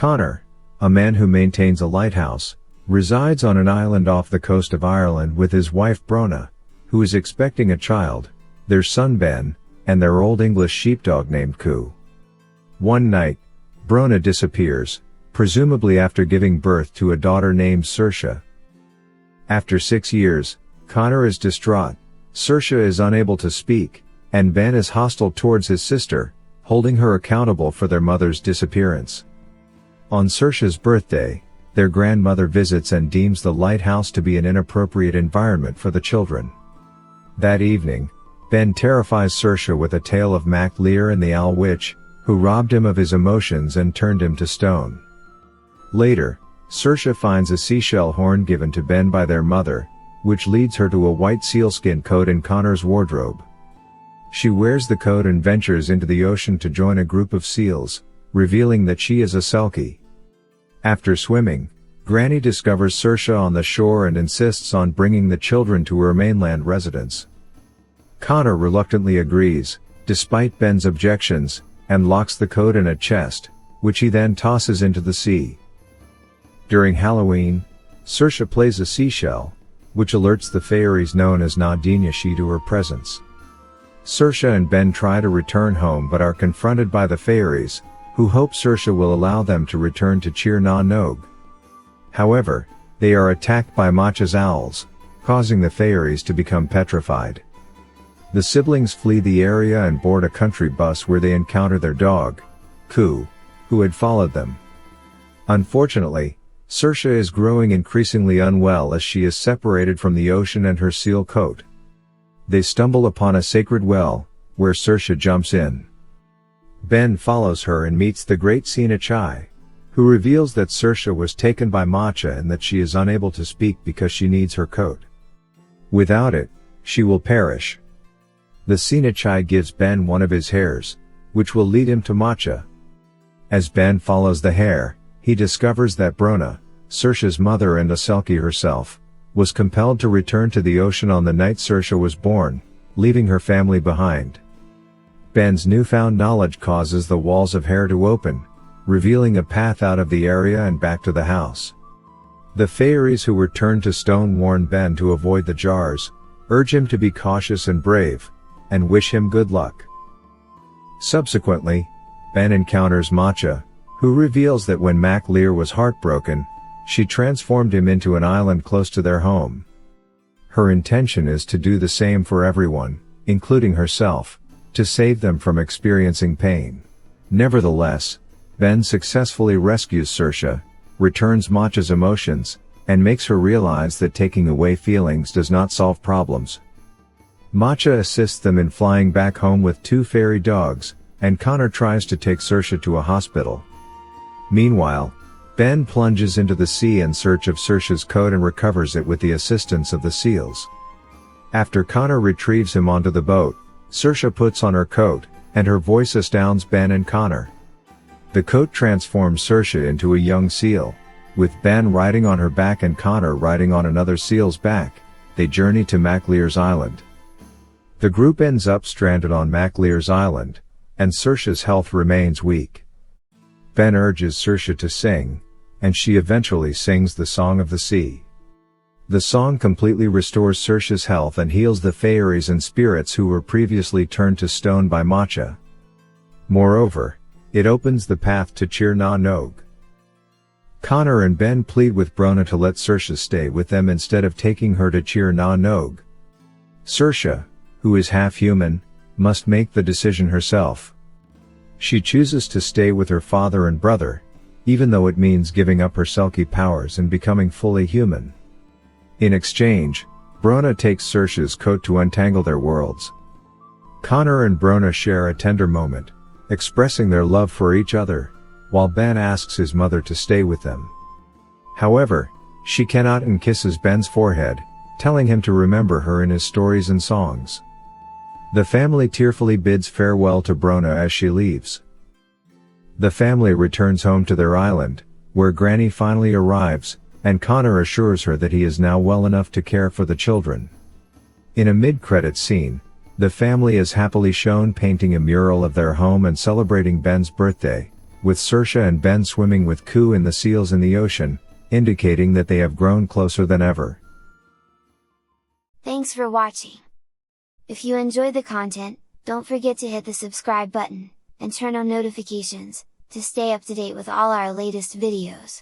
Connor, a man who maintains a lighthouse, resides on an island off the coast of Ireland with his wife Brona, who is expecting a child, their son Ben, and their old English sheepdog named Coo. One night, Brona disappears, presumably after giving birth to a daughter named Saoirse. After 6 years, Connor is distraught, Saoirse is unable to speak, and Ben is hostile towards his sister, holding her accountable for their mother's disappearance. On Saoirse's birthday, their grandmother visits and deems the lighthouse to be an inappropriate environment for the children. That evening, Ben terrifies Saoirse with a tale of Mac Lear and the Owl Witch, who robbed him of his emotions and turned him to stone. Later, Saoirse finds a seashell horn given to Ben by their mother, which leads her to a white sealskin coat in Connor's wardrobe. She wears the coat and ventures into the ocean to join a group of seals, revealing that she is a Selkie. After swimming, Granny discovers Saoirse on the shore and insists on bringing the children to her mainland residence. Connor reluctantly agrees, despite Ben's objections, and locks the coat in a chest, which he then tosses into the sea. During Halloween, Saoirse plays a seashell, which alerts the fairies known as Na Dinyashi to her presence. Saoirse and Ben try to return home but are confronted by the fairies, who hope Saoirse will allow them to return to Tír na nÓg. However, they are attacked by Macha's owls, causing the fairies to become petrified. The siblings flee the area and board a country bus where they encounter their dog, Coo, who had followed them. Unfortunately, Saoirse is growing increasingly unwell as she is separated from the ocean and her seal coat. They stumble upon a sacred well, where Saoirse jumps in. Ben follows her and meets the great Sina Chai, who reveals that Saoirse was taken by Macha and that she is unable to speak because she needs her coat. Without it, she will perish. The Sina Chai gives Ben one of his hairs, which will lead him to Macha. As Ben follows the hair, he discovers that Brona, Saoirse's mother and a Selkie herself, was compelled to return to the ocean on the night Saoirse was born, leaving her family behind. Ben's newfound knowledge causes the walls of hair to open, revealing a path out of the area and back to the house. The fairies who were turned to stone warn Ben to avoid the jars, urge him to be cautious and brave, and wish him good luck. Subsequently, Ben encounters Macha, who reveals that when Mac Lear was heartbroken, she transformed him into an island close to their home. Her intention is to do the same for everyone, including herself, to save them from experiencing pain. Nevertheless, Ben successfully rescues Saoirse, returns Macha's emotions, and makes her realize that taking away feelings does not solve problems. Macha assists them in flying back home with 2 fairy dogs, and Connor tries to take Saoirse to a hospital. Meanwhile, Ben plunges into the sea in search of Saoirse's coat and recovers it with the assistance of the seals. After Connor retrieves him onto the boat, Saoirse puts on her coat, and her voice astounds Ben and Connor. The coat transforms Saoirse into a young seal. With Ben riding on her back and Connor riding on another seal's back, they journey to Mac Lear's island. The group ends up stranded on Mac Lear's island, and Saoirse's health remains weak. Ben urges Saoirse to sing, and she eventually sings the Song of the Sea. The song completely restores Saoirse's health and heals the fairies and spirits who were previously turned to stone by Macha. Moreover, it opens the path to Tír na nÓg. Connor and Ben plead with Brona to let Saoirse stay with them instead of taking her to Tír na nÓg. Saoirse, who is half human, must make the decision herself. She chooses to stay with her father and brother, even though it means giving up her Selkie powers and becoming fully human. In exchange, Brona takes Saoirse's coat to untangle their worlds. Connor and Brona share a tender moment, expressing their love for each other, while Ben asks his mother to stay with them. However, she cannot and kisses Ben's forehead, telling him to remember her in his stories and songs. The family tearfully bids farewell to Brona as she leaves. The family returns home to their island, where Granny finally arrives, and Connor assures her that he is now well enough to care for the children. In a mid-credits scene, the family is happily shown painting a mural of their home and celebrating Ben's birthday, with Saoirse and Ben swimming with Ku and the seals in the ocean, indicating that they have grown closer than ever. Thanks for watching! If you enjoyed the content, don't forget to hit the subscribe button, and turn on notifications, to stay up to date with all our latest videos.